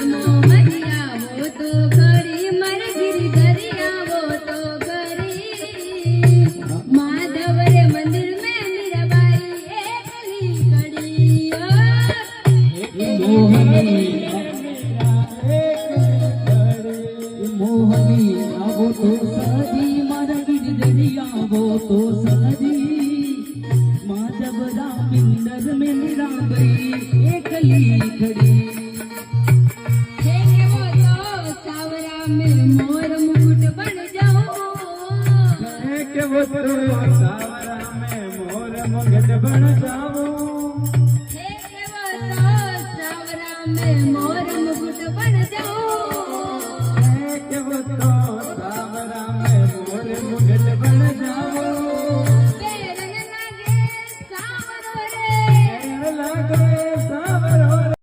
मोहनिया वो तो करी मर गिरधरिया वो तो करी माधव रे मंदिर में मीराबाई एकली खड़ी मोहनी वो तो सदी मारा गिरधरिया वो तो सदी माधव राम मंदिर में मीराबाई एकली खड़ी में मोर मुकुट बन जाऊं के वो तो सावरा में मोर मुकुट बन जाऊं हे के वो तो सावरा में मोर मुकुट बन जाऊं